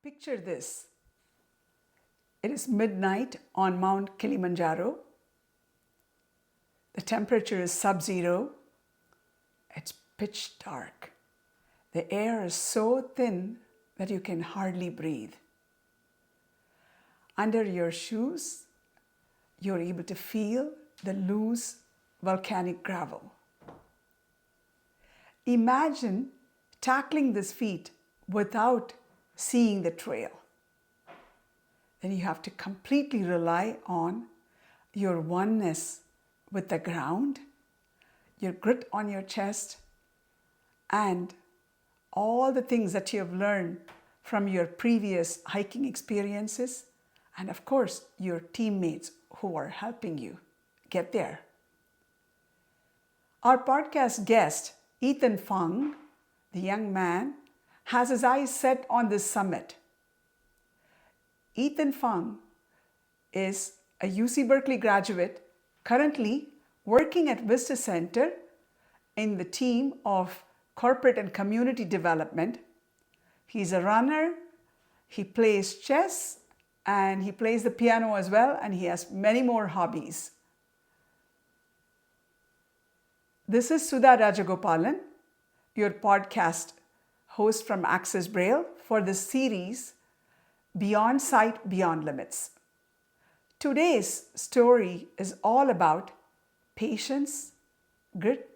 Picture this. It is midnight on Mount Kilimanjaro. The temperature is sub-zero. It's pitch dark. The air is so thin that you can hardly breathe. Under your shoes, you're able to feel the loose volcanic gravel. Imagine tackling this feat without seeing the trail. Then you have to completely rely on your oneness with the ground, your grit on your chest, and all the things that you have learned from your previous hiking experiences, and of course, your teammates who are helping you get there. Our podcast guest, Ethan Fung, the young man, has his eyes set on this summit. Ethan Fung is a UC Berkeley graduate, currently working at Vista Center in the team of corporate and community development. He's a runner, he plays chess, and he plays the piano as well, and he has many more hobbies. This is Sudha Rajagopalan, your podcast host from Access Braille for this series, Beyond Sight, Beyond Limits. Today's story is all about patience, grit,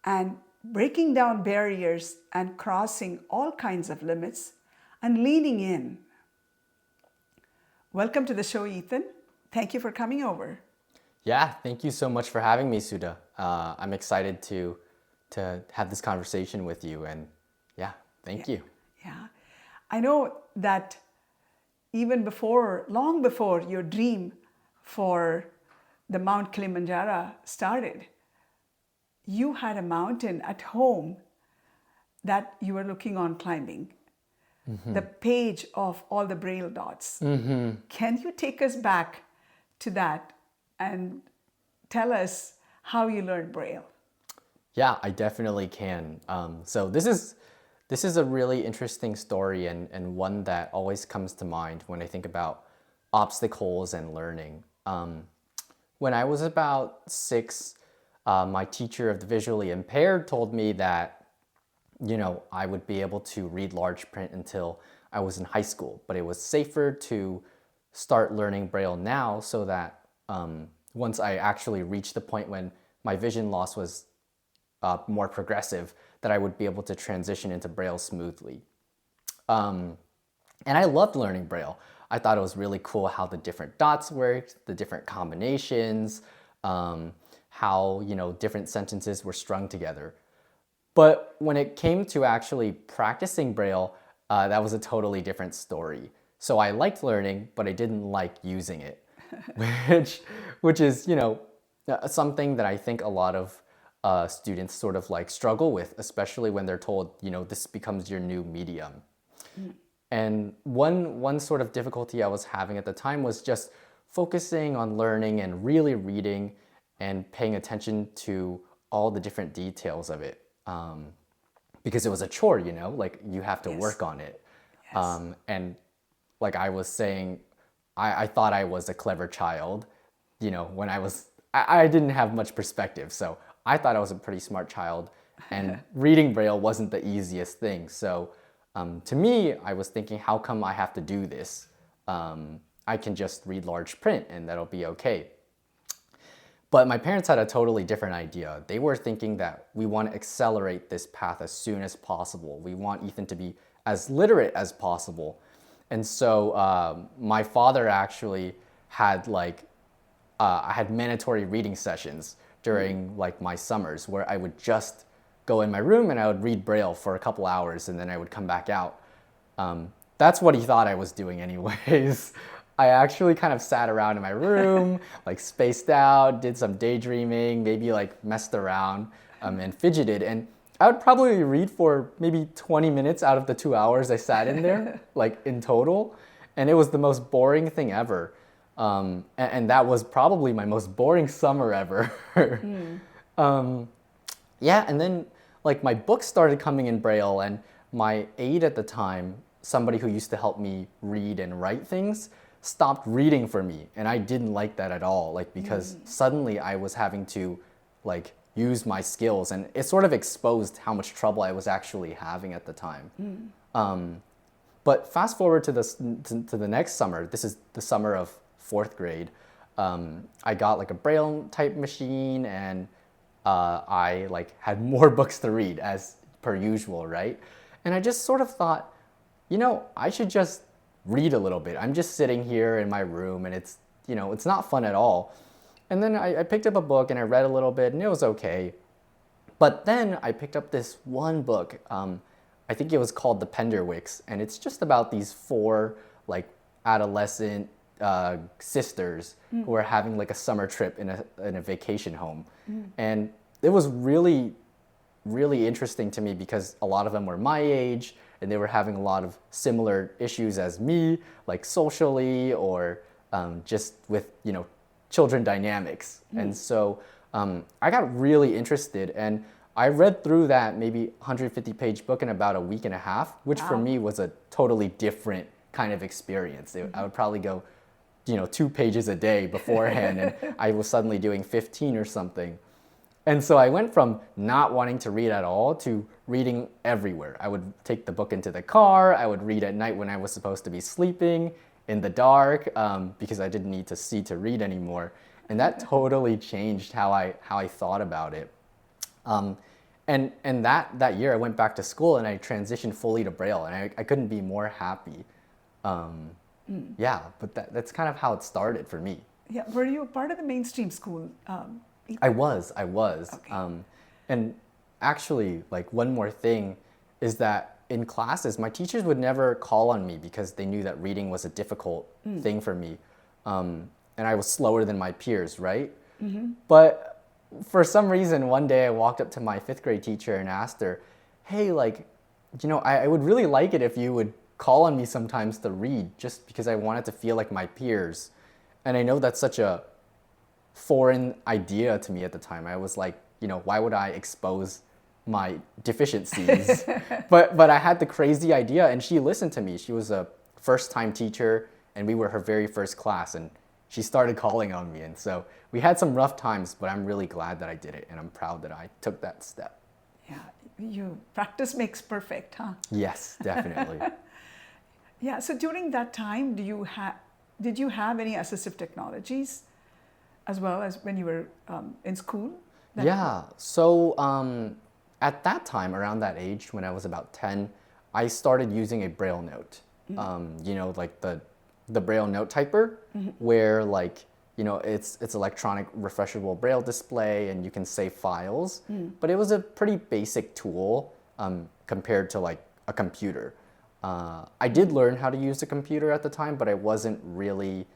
and breaking down barriers and crossing all kinds of limits and leaning in. Welcome to the show, Ethan. Thank you for coming over. Yeah, thank you so much for having me, Sudha. I'm excited to have this conversation with you, and thank you. Yeah, I know that even long before your dream for the Mount Kilimanjaro started, you had a mountain at home that you were looking on climbing. Mm-hmm. The page of all the Braille dots. Mm-hmm. Can you take us back to that and tell us how you learned Braille? Yeah, I definitely can. So this is a really interesting story and one that always comes to mind when I think about obstacles and learning. When I was about 6, my teacher of the visually impaired told me that, I would be able to read large print until I was in high school, but it was safer to start learning Braille now so that once I actually reached the point when my vision loss was more progressive, that I would be able to transition into Braille smoothly. And I loved learning Braille. I thought it was really cool how the different dots worked, the different combinations, how different sentences were strung together. But when it came to actually practicing Braille, that was a totally different story. So I liked learning, but I didn't like using it, which is something that I think a lot of students sort of like struggle with, especially when they're told, this becomes your new medium. Mm. And one sort of difficulty I was having at the time was just focusing on learning and really reading and paying attention to all the different details of it. Because it was a chore, like you have to work on it. Yes. And like I was saying, I thought I was a clever child, when I didn't have much perspective. So I thought I was a pretty smart child, and reading Braille wasn't the easiest thing. So to me, I was thinking, how come I have to do this? I can just read large print and that'll be okay. But my parents had a totally different idea. They were thinking that we want to accelerate this path as soon as possible. We want Ethan to be as literate as possible. And so my father actually had I had mandatory reading sessions during my summers where I would just go in my room and I would read Braille for a couple hours and then I would come back out. That's what he thought I was doing anyways. I actually kind of sat around in my room, spaced out, did some daydreaming, maybe messed around and fidgeted. And I would probably read for maybe 20 minutes out of the 2 hours I sat in there, in total. And it was the most boring thing ever. And that was probably my most boring summer ever. And then my books started coming in Braille, and my aide at the time somebody who used to help me read and write things stopped reading for me, and I didn't like that at all, like, because suddenly I was having to like use my skills, and it sort of exposed how much trouble I was actually having at the time. But fast forward to the next summer. This is the summer of 4th grade. I got like a Braille type machine, and I like had more books to read as per usual, right? And I just sort of thought, I should just read a little bit. I'm just sitting here in my room, and it's not fun at all. And then I picked up a book and I read a little bit, and it was okay. But then I picked up this one book. I think it was called The Penderwicks, and it's just about these 4 like adolescent sisters who are having like a summer trip in a vacation home. And it was really, really interesting to me because a lot of them were my age, and they were having a lot of similar issues as me, like socially or just with children dynamics. And so I got really interested, and I read through that maybe 150-page book in about a week and a half, which for me was a totally different kind of experience. I would probably go 2 pages a day beforehand, and I was suddenly doing 15 or something. And so I went from not wanting to read at all to reading everywhere. I would take the book into the car. I would read at night when I was supposed to be sleeping, in the dark, because I didn't need to see to read anymore. And that totally changed how I thought about it. And that year I went back to school and I transitioned fully to Braille, and I couldn't be more happy. Yeah, but that's kind of how it started for me. Yeah, were you part of the mainstream school? I was. Okay. And actually, like, one more thing is that in classes, my teachers would never call on me because they knew that reading was a difficult thing for me. And I was slower than my peers, right? But for some reason, one day I walked up to my 5th grade teacher and asked her, hey, like, I would really like it if you would call on me sometimes to read, just because I wanted to feel like my peers. And I know that's such a foreign idea to me at the time. I was like, why would I expose my deficiencies? but I had the crazy idea, and she listened to me. She was a first-time teacher, and we were her very first class, and she started calling on me. And so we had some rough times, but I'm really glad that I did it, and I'm proud that I took that step. Yeah, practice makes perfect, huh? Yes, definitely. Yeah, so during that time, did you have any assistive technologies as well as when you were in school? Yeah, so at that time, around that age, when I was about 10, I started using a Braille note. Like the Braille note typer, where like, it's electronic refreshable Braille display and you can save files. But it was a pretty basic tool compared to like a computer. I did learn how to use a computer at the time, but I wasn't really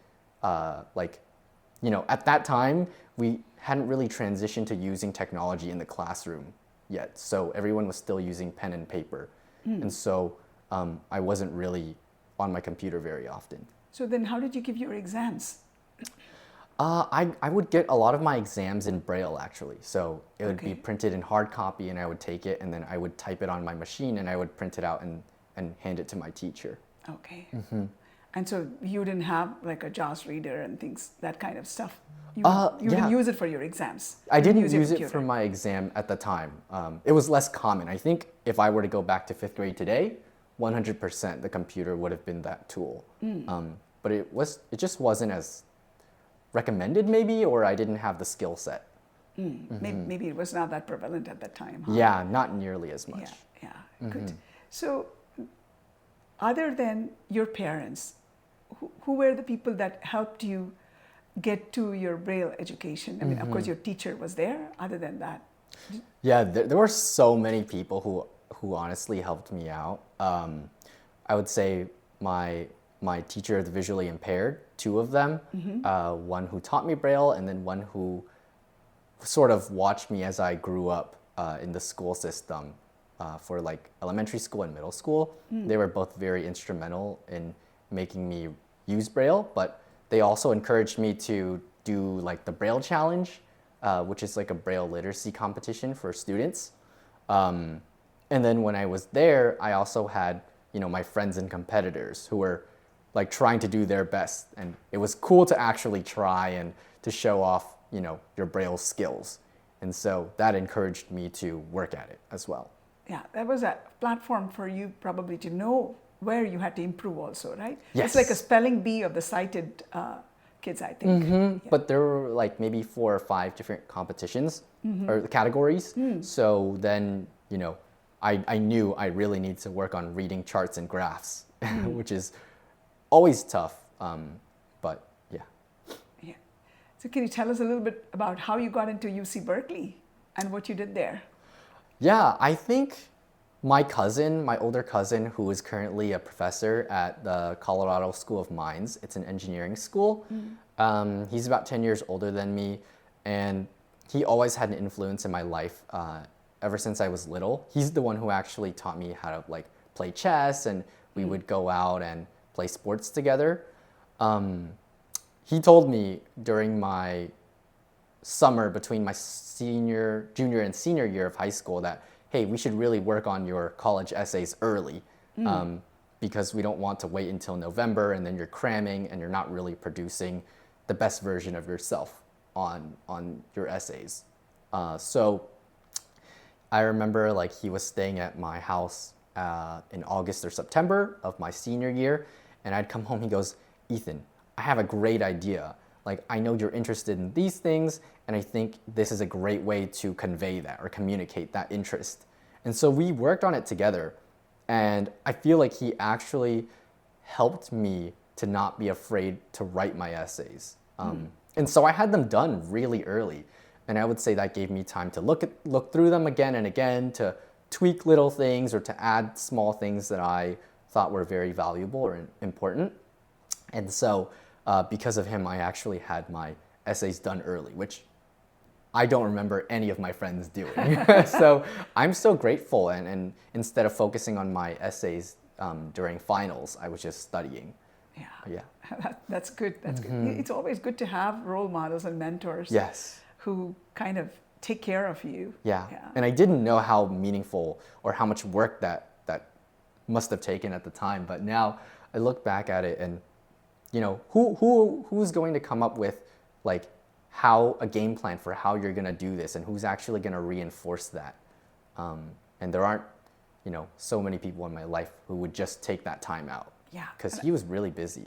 at that time, we hadn't really transitioned to using technology in the classroom yet. So everyone was still using pen and paper. And so I wasn't really on my computer very often. So then how did you give your exams? I would get a lot of my exams in Braille, actually. So it would be printed in hard copy, and I would take it, and then I would type it on my machine, and I would print it out and hand it to my teacher. Okay. And so you didn't have like a JAWS reader and things, that kind of stuff? You didn't use it for your exams? I didn't use it for my exam at the time. It was less common. I think if I were to go back to 5th grade today, 100% the computer would have been that tool. But it just wasn't as recommended maybe, or I didn't have the skill set. Maybe it was not that prevalent at that time, huh? Yeah, not nearly as much. Yeah, good. So other than your parents, who were the people that helped you get to your Braille education? I mean, of course, your teacher was there. Other than that, yeah, there were so many people who honestly helped me out. I would say my teacher of the visually impaired, 2 of them, one who taught me Braille, and then one who sort of watched me as I grew up in the school system for like elementary school and middle school. They were both very instrumental in making me use Braille, but they also encouraged me to do like the Braille Challenge, which is like a Braille literacy competition for students. And then when I was there, I also had my friends and competitors who were like trying to do their best. And it was cool to actually try and to show off, your Braille skills. And so that encouraged me to work at it as well. Yeah, that was a platform for you probably to know where you had to improve also, right? Yes. It's like a spelling bee of the sighted kids, I think. Yeah. But there were like maybe 4 or 5 different competitions or categories. So then, I knew I really need to work on reading charts and graphs, which is always tough. But yeah. Yeah. So can you tell us a little bit about how you got into UC Berkeley and what you did there? Yeah, I think my older cousin, who is currently a professor at the Colorado School of Mines, it's an engineering school. He's about 10 years older than me, and he always had an influence in my life ever since I was little. He's the one who actually taught me how to like play chess, and we would go out and play sports together. He told me during my summer between my junior and senior year of high school that, hey, we should really work on your college essays early because we don't want to wait until November and then you're cramming and you're not really producing the best version of yourself on your essays. So I remember like he was staying at my house in August or September of my senior year, and I'd come home, he goes, Ethan, I have a great idea. Like, I know you're interested in these things, and I think this is a great way to convey that or communicate that interest. And so we worked on it together, and I feel like he actually helped me to not be afraid to write my essays. And so I had them done really early, and I would say that gave me time to look through them again and again, to tweak little things or to add small things that I thought were very valuable or important. And so because of him, I actually had my essays done early, which I don't remember any of my friends doing. So I'm so grateful. And instead of focusing on my essays during finals, I was just studying. Yeah. That's good. That's good. It's always good to have role models and mentors. Yes. Who kind of take care of you. Yeah. And I didn't know how meaningful or how much work that must have taken at the time. But now I look back at it and, who's going to come up with like how a game plan for how you're going to do this, and who's actually going to reinforce that. And there aren't, so many people in my life who would just take that time out. Yeah. Because he was really busy.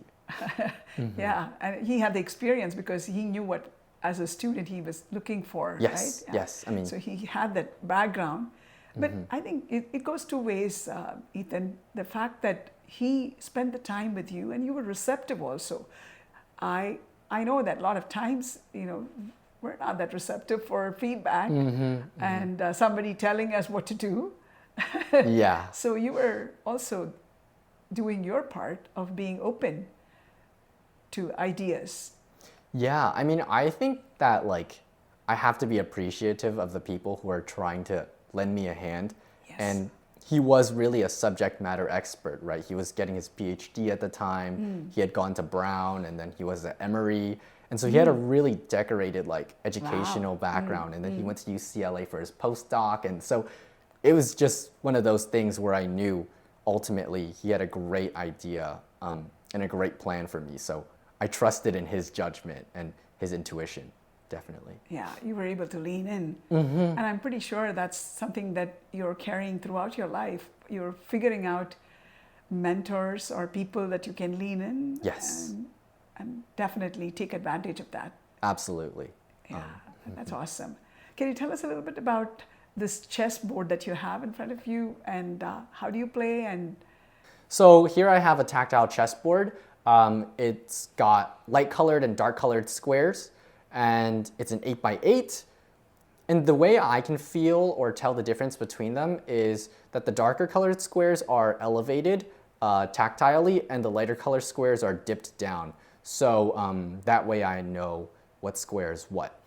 Yeah. And he had the experience because he knew what, as a student, he was looking for. Yes. Right? Yeah. Yes. I mean, so he had that background. But I think it goes 2 ways, Ethan. The fact that he spent the time with you and you were receptive also. I know that a lot of times, we're not that receptive for feedback and somebody telling us what to do. Yeah. So you were also doing your part of being open to ideas. Yeah. I mean, I think that like I have to be appreciative of the people who are trying to lend me a hand. Yes. And he was really a subject matter expert, right? He was getting his PhD at the time. He had gone to Brown, and then he was at Emory. And so he had a really decorated like educational background. And then he went to UCLA for his postdoc. And so it was just one of those things where I knew ultimately he had a great idea and a great plan for me. So I trusted in his judgment and his intuition. Definitely. Yeah, you were able to lean in. And I'm pretty sure that's something that you're carrying throughout your life. You're figuring out mentors or people that you can lean in. Yes. And definitely take advantage of that. Absolutely. Yeah, that's awesome. Can you tell us a little bit about this chessboard that you have in front of you, and how do you play? And so here I have a tactile chessboard. It's got light colored and dark colored squares. And it's an 8x8. And the way I can feel or tell the difference between them is that the darker colored squares are elevated tactilely, and the lighter colored squares are dipped down. So that way I know what square is what.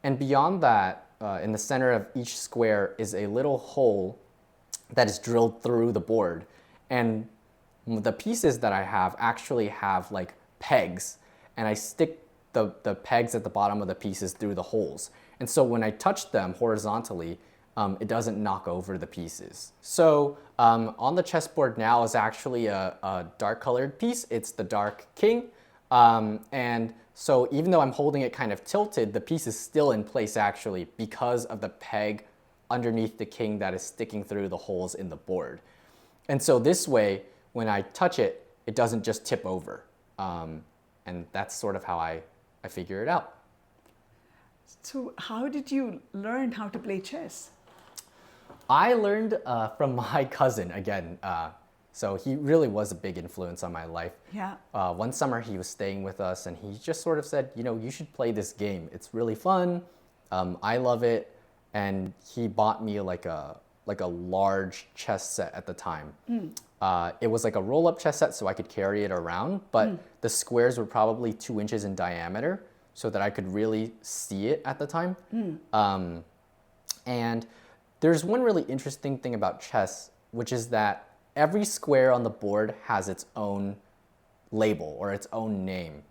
And beyond that, in the center of each square is a little hole that is drilled through the board. And the pieces that I have actually have like pegs, and I stick the pegs at the bottom of the pieces through the holes. And so when I touch them horizontally, it doesn't knock over the pieces. So on the chessboard now is actually a dark colored piece. It's the dark king. And so even though I'm holding it kind of tilted, the piece is still in place actually because of the peg underneath the king that is sticking through the holes in the board. And so this way, when I touch it, it doesn't just tip over. And that's sort of how I figure it out. So how did you learn how to play chess? I learned from my cousin again. So he really was a big influence on my life. Yeah. One summer he was staying with us and he just sort of said, you should play this game. It's really fun. I love it. And he bought me like a large chess set at the time. It was like a roll-up chess set so I could carry it around, but the squares were probably 2 inches in diameter so that I could really see it at the time. And there's one really interesting thing about chess, which is that every square on the board has its own label or its own name.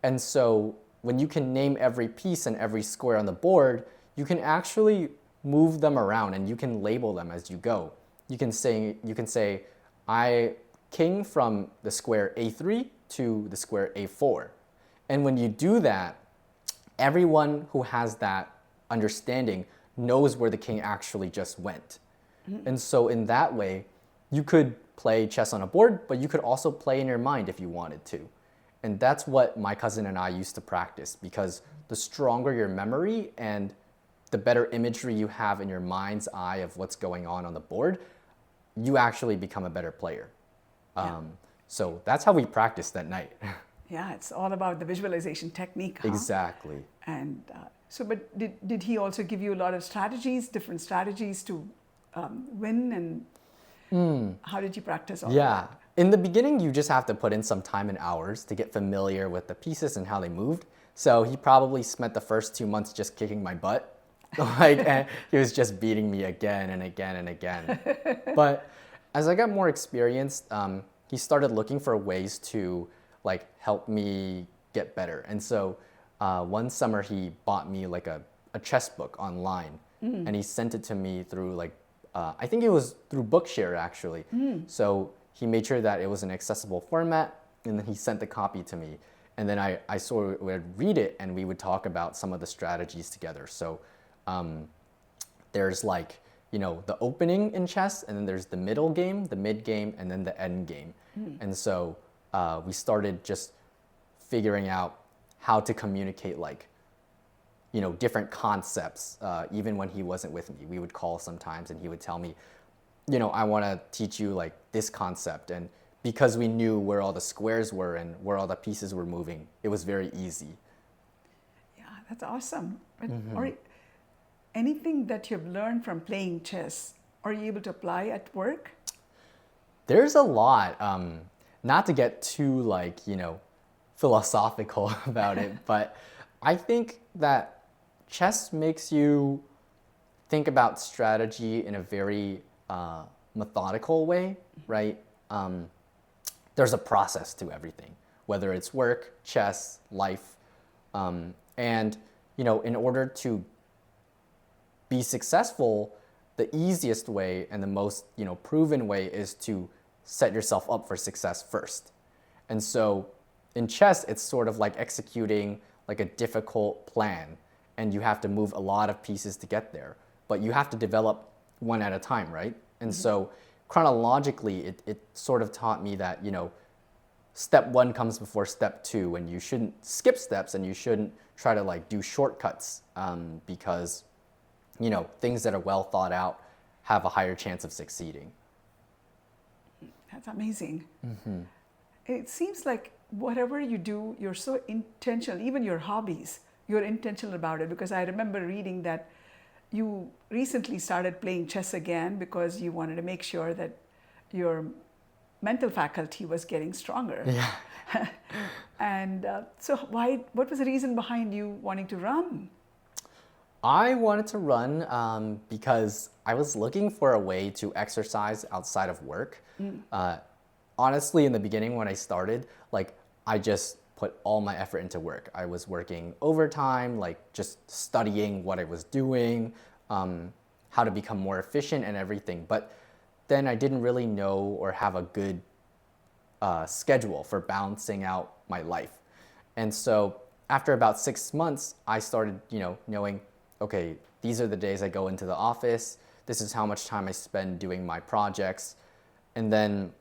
And so when you can name every piece and every square on the board, you can actually move them around and you can label them as you go. You can say I king from the square A3 to the square A4. And when you do that, everyone who has that understanding knows where the king actually just went. And so in that way, you could play chess on a board, but you could also play in your mind if you wanted to. And that's what my cousin and I used to practice, because the stronger your memory and the better imagery you have in your mind's eye of what's going on the board, you actually become a better player. So that's how we practiced that night. Yeah, it's all about the visualization technique. Exactly. And but did he also give you a lot of strategies, different strategies to win? And how did you practice all Yeah. that? In the beginning, you just have to put in some time and hours to get familiar with the pieces and how they moved. So he probably spent the first 2 months just kicking my butt. And he was just beating me again and again and again. But as I got more experienced, he started looking for ways to help me get better. And so one summer he bought me a chess book online, and he sent it to me through I think it was through Bookshare actually. So he made sure that it was an accessible format, and then he sent the copy to me. And then I sort of would read it, and we would talk about some of the strategies together. So there's the opening in chess, and then there's the middle game, the mid game, and then the end game. And so we started just figuring out how to communicate different concepts. Even when he wasn't with me, we would call sometimes and he would tell me, I want to teach you this concept. And because we knew where all the squares were and where all the pieces were moving, it was very easy. Yeah, that's awesome. But anything that you've learned from playing chess, are you able to apply at work? There's a lot. Not to get too philosophical about it, but I think that chess makes you think about strategy in a very methodical way, right? There's a process to everything, whether it's work, chess, life, and in order to be successful, the easiest way and the most proven way is to set yourself up for success first. And so in chess, it's sort of like executing a difficult plan, and you have to move a lot of pieces to get there, but you have to develop one at a time, right? And so chronologically, it sort of taught me that step one comes before step two, and you shouldn't skip steps, and you shouldn't try to do shortcuts, because things that are well thought out have a higher chance of succeeding. That's amazing. It seems like whatever you do, you're so intentional, even your hobbies, you're intentional about it. Because I remember reading that you recently started playing chess again because you wanted to make sure that your mental faculty was getting stronger. Yeah. And so what was the reason behind you wanting to run? I wanted to run because I was looking for a way to exercise outside of work. Honestly, in the beginning when I started, I just put all my effort into work. I was working overtime, just studying what I was doing. how to become more efficient and everything. But then I didn't really know or have a good schedule for balancing out my life. And so after about 6 months, I started, knowing, okay, these are the days I go into the office. This is how much time I spend doing my projects. And then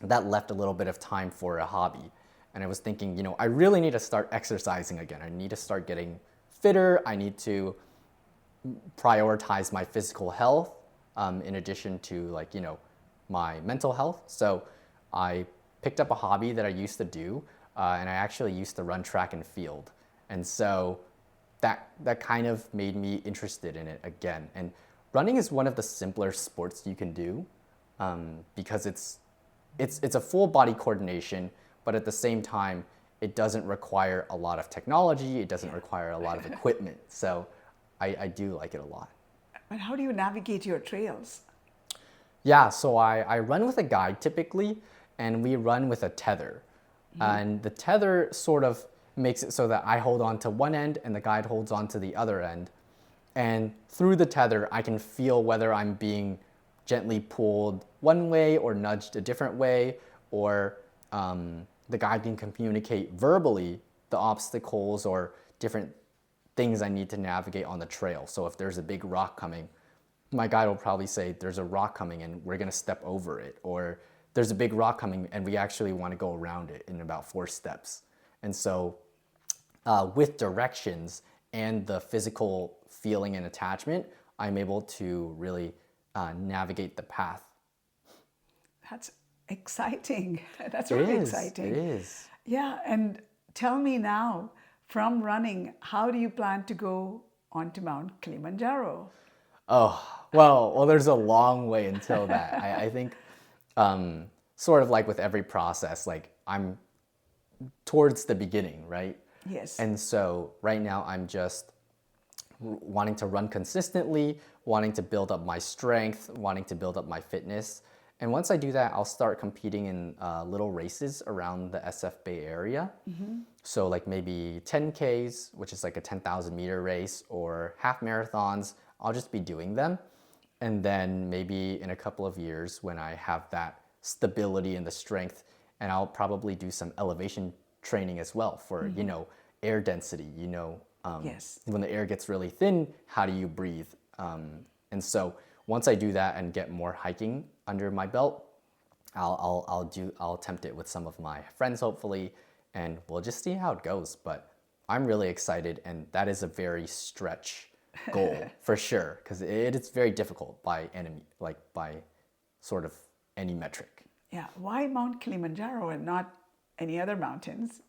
that left a little bit of time for a hobby. And I was thinking, I really need to start exercising again. I need to start getting fitter. I need to prioritize my physical health in addition to my mental health. So I picked up a hobby that I used to do, and I actually used to run track and field. And so that kind of made me interested in it again. And running is one of the simpler sports you can do because it's a full body coordination, but at the same time, it doesn't require a lot of technology. It doesn't require a lot of equipment. So I do like it a lot. But how do you navigate your trails? Yeah, so I run with a guide typically, and we run with a tether. And the tether sort of makes it so that I hold on to one end and the guide holds on to the other end. And through the tether, I can feel whether I'm being gently pulled one way or nudged a different way, or the guide can communicate verbally the obstacles or different things I need to navigate on the trail. So if there's a big rock coming, my guide will probably say, there's a rock coming and we're gonna step over it. Or there's a big rock coming and we actually wanna go around it in about 4 steps. And so with directions and the physical feeling and attachment, I'm able to really navigate the path. That's exciting. That's really exciting. It is. Yeah, and tell me now, from running, how do you plan to go onto Mount Kilimanjaro? Oh, well, there's a long way until that. I think sort of like with every process, like I'm towards the beginning, right? Yes. And so right now I'm just wanting to run consistently, wanting to build up my strength, wanting to build up my fitness. And once I do that, I'll start competing in little races around the SF Bay area. So like maybe 10Ks, which is like a 10,000 meter race, or half marathons. I'll just be doing them. And then maybe in a couple of years when I have that stability and the strength, and I'll probably do some elevation training as well for, air density, Yes. when the air gets really thin, how do you breathe? And so once I do that and get more hiking under my belt, I'll attempt it with some of my friends hopefully, and we'll just see how it goes. But I'm really excited, and that is a very stretch goal for sure, because it is very difficult by sort of any metric. Yeah. Why Mount Kilimanjaro and not any other mountains,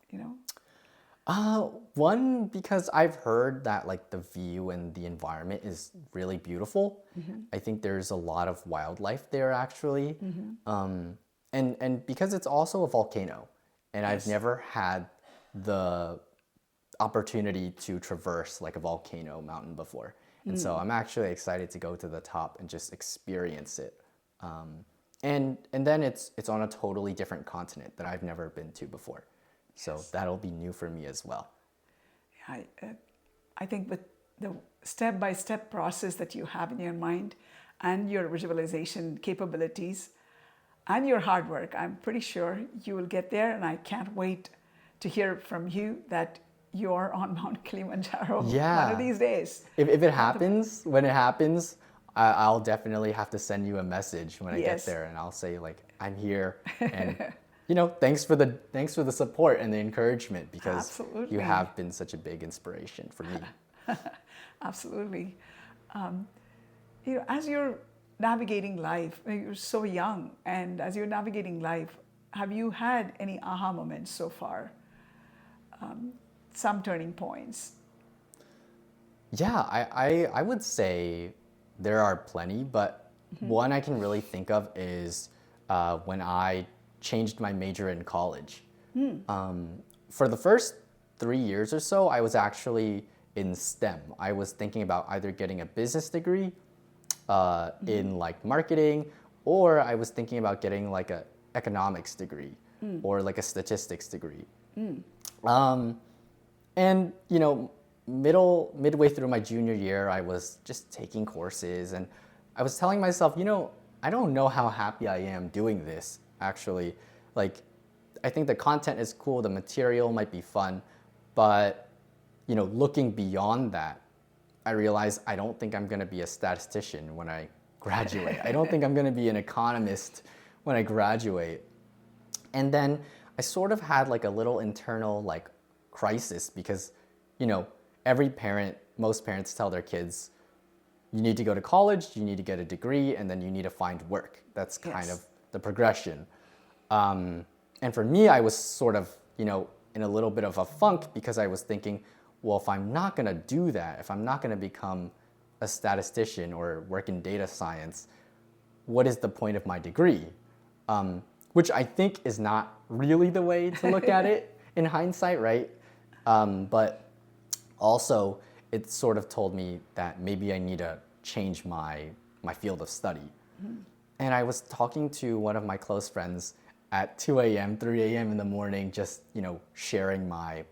One, because I've heard that like the view and the environment is really beautiful. I think there's a lot of wildlife there actually. And because it's also a volcano, and I've never had the opportunity to traverse like a volcano mountain before. And so I'm actually excited to go to the top and just experience it. And then it's on a totally different continent that I've never been to before. So that'll be new for me as well. I think with the step-by-step process that you have in your mind and your visualization capabilities and your hard work, I'm pretty sure you will get there, and I can't wait to hear from you that you're on Mount Kilimanjaro one of these days. If it happens, when it happens, I'll definitely have to send you a message when I get there, and I'll say like, I'm here, and thanks for the support and the encouragement, because you have been such a big inspiration for me. Absolutely. As you're navigating life, you're so young, and as you're navigating life, have you had any aha moments so far? Some turning points? Yeah, I would say there are plenty, but one I can really think of is when I changed my major in college. For the first 3 years or so, I was actually in STEM. I was thinking about either getting a business degree in like marketing, or I was thinking about getting like a economics degree or like a statistics degree. And midway through my junior year, I was just taking courses, and I was telling myself, I don't know how happy I am doing this, actually. Like, I think the content is cool, the material might be fun, but, looking beyond that, I realized I don't think I'm going to be a statistician when I graduate. I don't think I'm going to be an economist when I graduate. And then I sort of had like a little internal like crisis because, most parents tell their kids, you need to go to college, you need to get a degree, and then you need to find work. That's kind of the progression. And for me, I was sort of, in a little bit of a funk because I was thinking, well, if I'm not going to do that, if I'm not going to become a statistician or work in data science, what is the point of my degree? Which I think is not really the way to look at it in hindsight, right? But also, it sort of told me that maybe I need to change my field of study. Mm-hmm. And I was talking to one of my close friends at 2 a.m., 3 a.m. in the morning, just, sharing my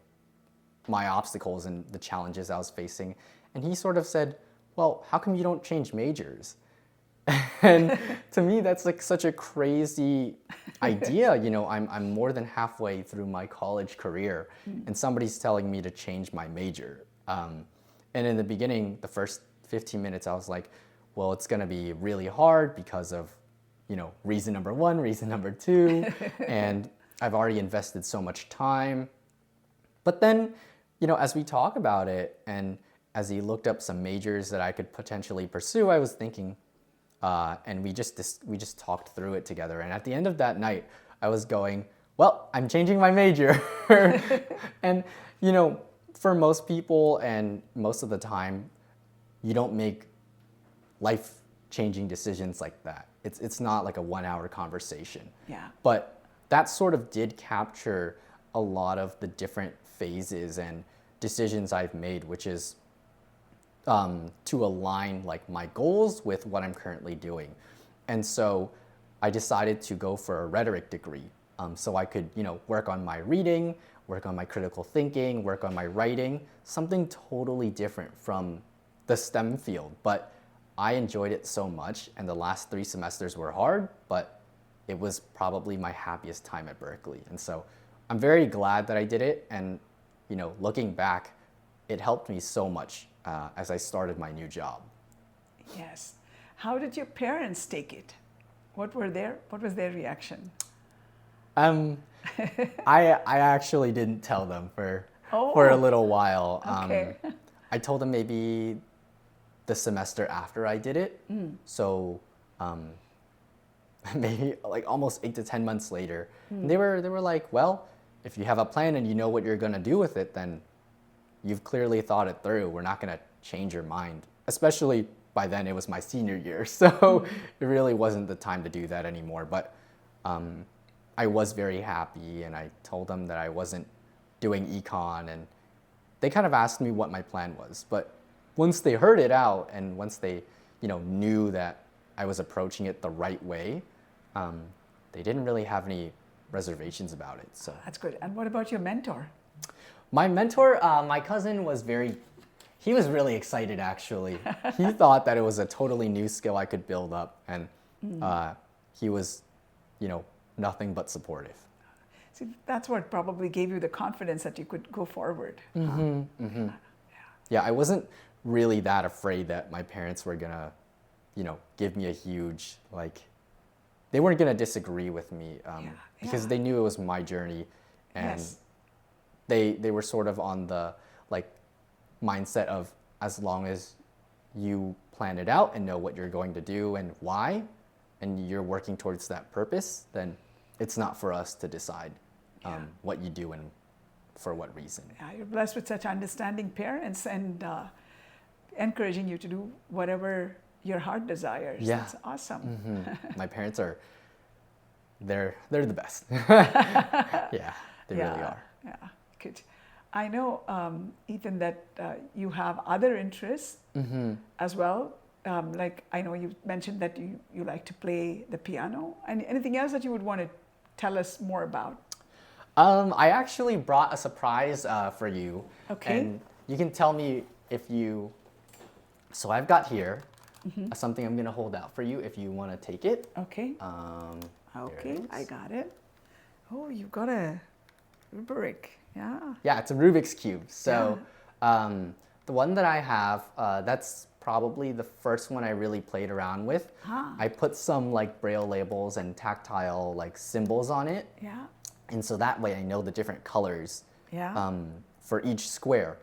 obstacles and the challenges I was facing. And he sort of said, well, how come you don't change majors? And to me, that's like such a crazy idea. I'm more than halfway through my college career, and somebody's telling me to change my major. And in the beginning, the first 15 minutes, I was like, well, it's going to be really hard because of, reason number one, reason number two, and I've already invested so much time. But then, as we talk about it, and as he looked up some majors that I could potentially pursue, I was thinking, and we just talked through it together. And at the end of that night, I was going, well, I'm changing my major. And, for most people and most of the time, you don't make life-changing decisions like that. It's not like a 1-hour conversation. Yeah. But that sort of did capture a lot of the different phases and decisions I've made, which is to align like my goals with what I'm currently doing. And so I decided to go for a rhetoric degree, so I could, work on my reading, work on my critical thinking, work on my writing, something totally different from the STEM field. But I enjoyed it so much, and the last 3 semesters were hard, but it was probably my happiest time at Berkeley. And so I'm very glad that I did it, and looking back, it helped me so much as I started my new job. Yes. How did your parents take it? What was their reaction? I actually didn't tell them for a little while. Okay. I told them maybe the semester after I did it. So maybe like almost 8 to 10 months later. And they were like, well, if you have a plan and you know what you're gonna do with it, then you've clearly thought it through. We're not gonna change your mind. Especially by then it was my senior year, so it really wasn't the time to do that anymore. But I was very happy, and I told them that I wasn't doing econ, and they kind of asked me what my plan was. But once they heard it out, and once they knew that I was approaching it the right way, they didn't really have any reservations about it. So that's good. And what about your mentor? My mentor, my cousin, he was really excited, actually. He thought that it was a totally new skill I could build up, and he was, nothing but supportive. See, that's what probably gave you the confidence that you could go forward. Yeah, I wasn't really that afraid that my parents were gonna, give me a huge, they weren't gonna disagree with me, because they knew it was my journey, and they were sort of on the mindset of, as long as you plan it out and know what you're going to do and why, and you're working towards that purpose, then it's not for us to decide what you do and for what reason. Yeah, you're blessed with such understanding parents and encouraging you to do whatever your heart desires. Yeah. That's awesome. My parents they're the best. Yeah, they really are. Yeah, good. I know, Ethan, that you have other interests as well. I know you mentioned that you like to play the piano. And anything else that you would want to tell us more about? I actually brought a surprise for you. Okay. And you can tell me if you. So I've got here something I'm gonna hold out for you if you want to take it. Okay. There Okay, it is. I got it. Oh, you've got a rubric. Yeah. Yeah, it's a Rubik's Cube. So the one that I have, that's probably the first one I really played around with. I put some like Braille labels and tactile like symbols on it. Yeah. And so that way I know the different colors Yeah. for each square.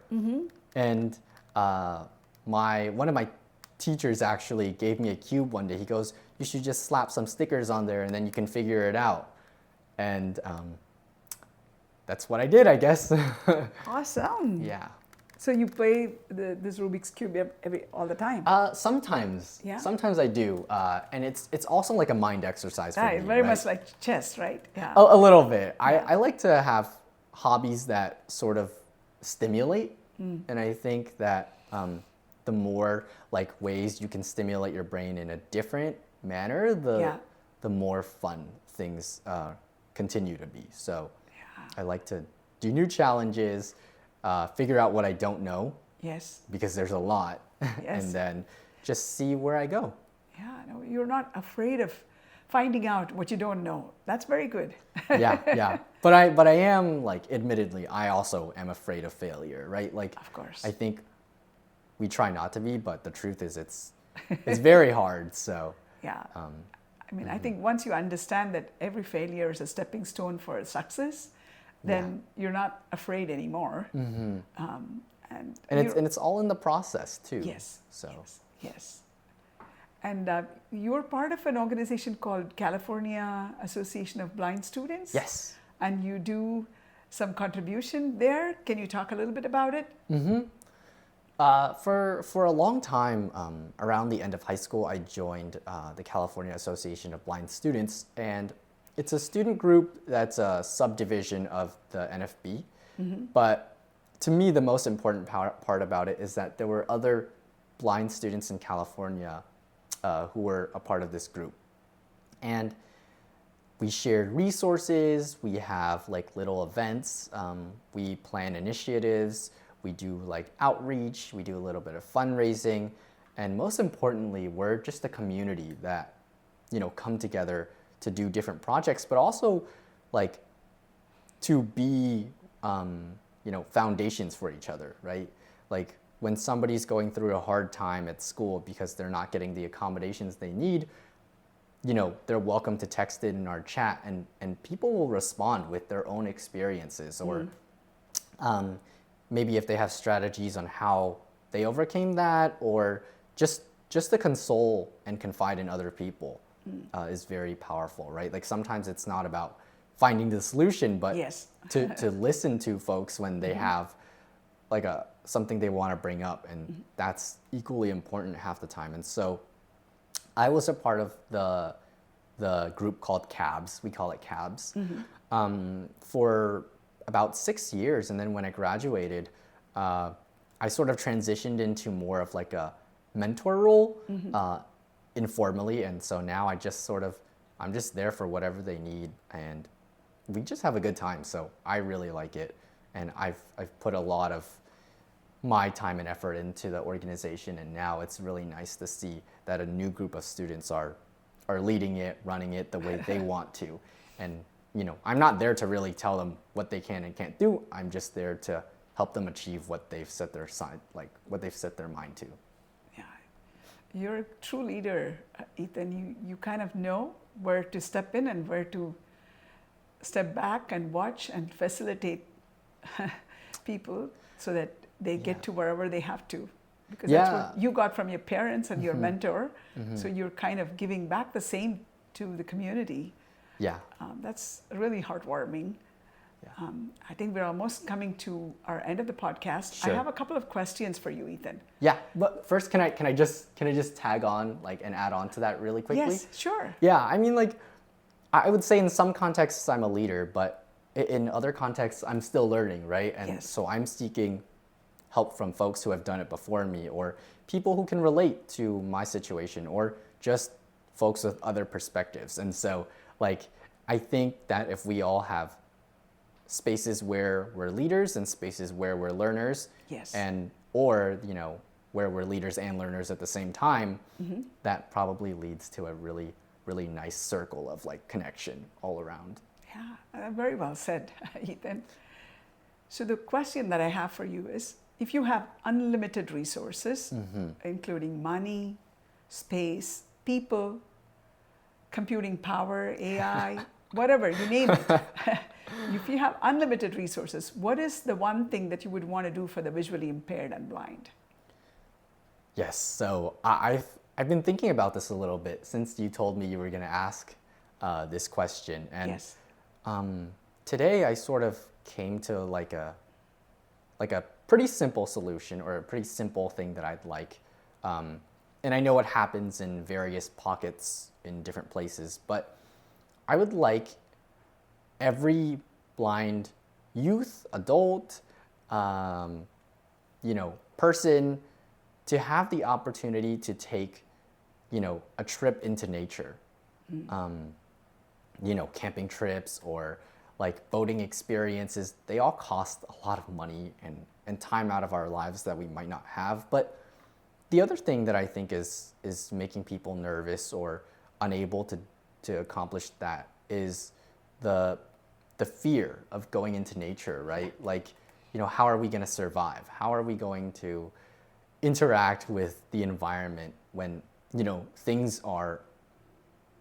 And one of my teachers actually gave me a cube one day. He goes, you should just slap some stickers on there and then you can figure it out. And that's what I did, I guess. Awesome. Yeah. So you play this Rubik's Cube all the time? Sometimes. Yeah. Sometimes I do. And it's also like a mind exercise for Right, me. very right? much like chess, right? Yeah. A little bit. I like to have hobbies that sort of stimulate. And I think that the more like ways you can stimulate your brain in a different manner, the more fun things continue to be. So I like to do new challenges, figure out what I don't know, Yes. because there's a lot, Yes. and then just see where I go. Yeah, no, you're not afraid of finding out what you don't know. That's very good. Yeah. But I am, like, admittedly, I also am afraid of failure, right? Like, Of course. I think we try not to be, but the truth is it's very hard. So Yeah. I mean, I think once you understand that every failure is a stepping stone for success, then you're not afraid anymore. And it's all in the process too. yes, So yes. And you're part of an organization called California Association of Blind Students. yes. And you do some contribution there. Can you talk a little bit about it? For a long time, around the end of high school, I joined the California Association of Blind Students, and it's a student group that's a subdivision of the NFB. But to me, the most important part about it is that there were other blind students in California who were a part of this group. And we shared resources, we have like little events, we plan initiatives, we do like outreach, we do a little bit of fundraising, and most importantly, we're just a community that, come together to do different projects, but also like to be, foundations for each other, right? Like when somebody's going through a hard time at school because they're not getting the accommodations they need, they're welcome to text it in our chat, and people will respond with their own experiences, or maybe if they have strategies on how they overcame that, or just to console and confide in other people is very powerful, right? Like sometimes it's not about finding the solution, but Yes. to listen to folks when they have like something they want to bring up, and that's equally important half the time. And so I was a part of the group called CABS. We call it CABS for about 6 years, and then when I graduated, I sort of transitioned into more of like a mentor role informally, and so now I'm just there for whatever they need, and we just have a good time. So I really like it, and I've put a lot of my time and effort into the organization, and now it's really nice to see that a new group of students are leading it, running it the way they want to. And I'm not there to really tell them what they can and can't do. I'm just there to help them achieve what they've set their mind to. Yeah. You're a true leader, Ethan. You kind of know where to step in and where to step back and watch and facilitate people so that they get to wherever they have to. Because that's what you got from your parents and your mentor. So you're kind of giving back the same to the community. Yeah. That's really heartwarming. Yeah. I think we're almost coming to our end of the podcast. Sure. I have a couple of questions for you, Ethan. Yeah, but first, can I just tag on and add on to that really quickly? Yes, sure. Yeah, I mean, like, I would say in some contexts I'm a leader, but in other contexts I'm still learning, right? And so I'm seeking help from folks who have done it before me, or people who can relate to my situation, or just folks with other perspectives. And so, like, I think that if we all have spaces where we're leaders and spaces where we're learners. Yes. And or, where we're leaders and learners at the same time, that probably leads to a really, really nice circle of like connection all around. Yeah, very well said, Ethan. So the question that I have for you is, if you have unlimited resources, including money, space, people, computing power, AI, whatever, you name it. If you have unlimited resources, what is the one thing that you would want to do for the visually impaired and blind? Yes, so I've been thinking about this a little bit since you told me you were going to ask this question. And Yes. Today I sort of came to like a pretty simple solution, or a pretty simple thing that I'd like. And I know it happens in various pockets in different places, but I would like every blind youth, adult, person to have the opportunity to take, a trip into nature. Camping trips or like boating experiences, they all cost a lot of money and time out of our lives that we might not have. But the other thing that I think is making people nervous or unable to accomplish that is the fear of going into nature, right? Like, how are we going to survive? How are we going to interact with the environment when, things are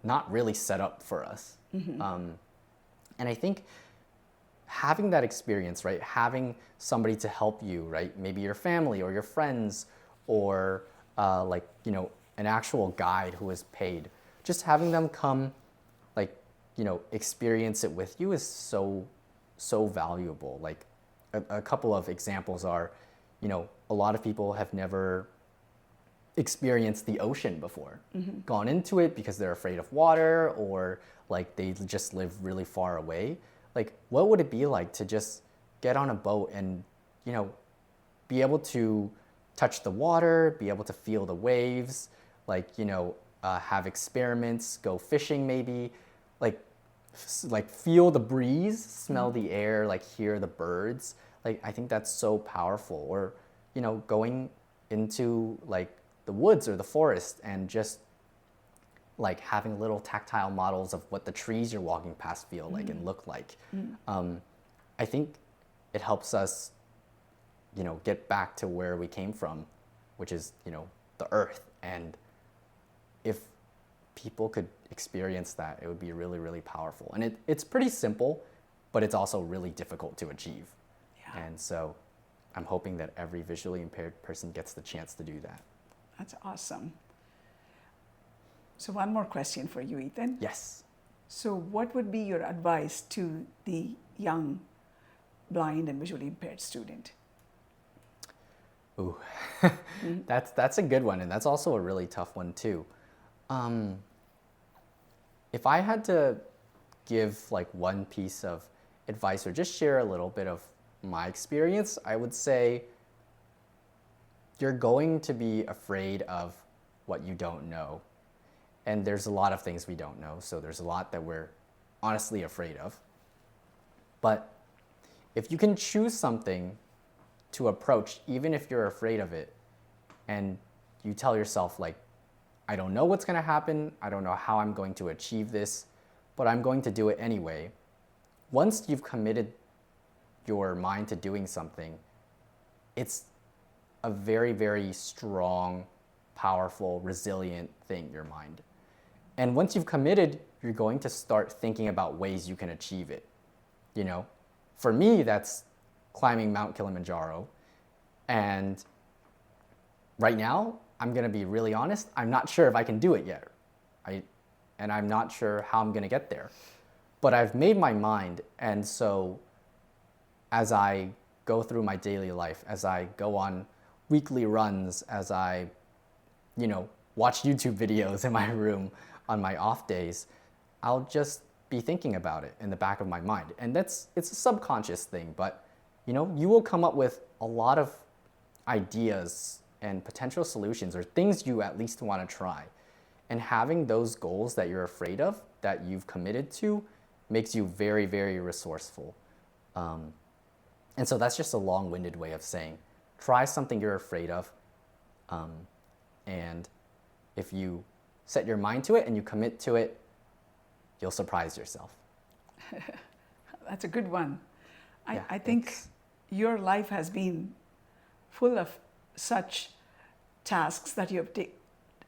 not really set up for us? And I think having that experience, right? Having somebody to help you, right? Maybe your family or your friends, or an actual guide who is paid. Just having them come, experience it with you is so valuable. Like a couple of examples are, a lot of people have never experienced the ocean before, gone into it because they're afraid of water, or like they just live really far away. Like, what would it be like to just get on a boat and, be able to touch the water, be able to feel the waves, have experiments, go fishing maybe, like feel the breeze, smell the air, like hear the birds. Like, I think that's so powerful. Or, going into like the woods or the forest and just like having little tactile models of what the trees you're walking past feel like and look like. I think it helps us, get back to where we came from, which is, the earth. And if people could experience that, it would be really, really powerful. And it's pretty simple, but it's also really difficult to achieve. Yeah. And so I'm hoping that every visually impaired person gets the chance to do that. That's awesome. So one more question for you, Ethan. Yes. So what would be your advice to the young blind and visually impaired student? Ooh, that's a good one, and that's also a really tough one too. If I had to give like one piece of advice or just share a little bit of my experience, I would say you're going to be afraid of what you don't know. And there's a lot of things we don't know, so there's a lot that we're honestly afraid of. But if you can choose something to approach, even if you're afraid of it, and you tell yourself like, I don't know what's going to happen, I don't know how I'm going to achieve this, but I'm going to do it anyway. Once you've committed your mind to doing something, it's a very, very strong, powerful, resilient thing, your mind. And once you've committed, you're going to start thinking about ways you can achieve it. For me, that's climbing Mount Kilimanjaro. And right now, I'm going to be really honest, I'm not sure if I can do it yet. And I'm not sure how I'm going to get there. But I've made my mind, and so as I go through my daily life, as I go on weekly runs, as I, watch YouTube videos in my room on my off days, I'll just be thinking about it in the back of my mind. And it's a subconscious thing, but you will come up with a lot of ideas and potential solutions, or things you at least want to try. And having those goals that you're afraid of, that you've committed to, makes you very, very resourceful. And so that's just a long-winded way of saying, try something you're afraid of. And if you set your mind to it and you commit to it, you'll surprise yourself. That's a good one. Yeah, I think your life has been full of such tasks that you have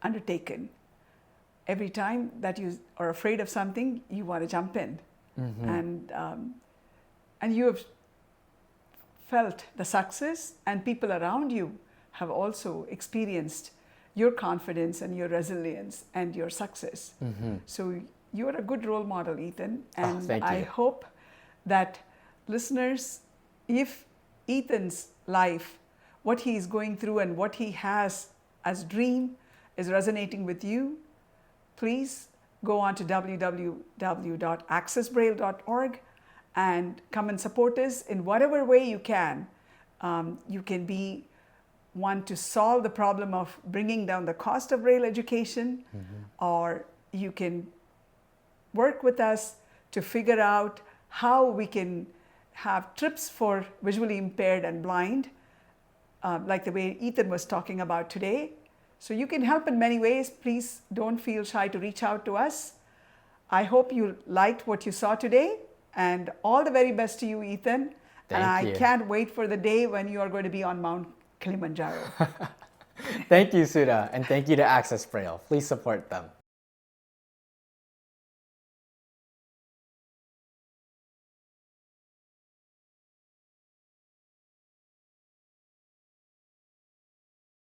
undertaken. Every time that you are afraid of something, you want to jump in. And you have felt the success, and people around you have also experienced your confidence and your resilience and your success. So you're a good role model, Ethan. And thank you. I hope that listeners, if Ethan's life, what he is going through and what he has as dream is resonating with you, please go on to www.accessbraille.org and come and support us in whatever way you can. You can be one to solve the problem of bringing down the cost of Braille education, or you can work with us to figure out how we can have trips for visually impaired and blind, like the way Ethan was talking about today. So you can help in many ways. Please don't feel shy to reach out to us. I hope you liked what you saw today, and all the very best to you, Ethan. Thank you. I can't wait for the day when you are going to be on Mount Kilimanjaro. Thank you, Sudha, and thank you to Access Braille. Please support them.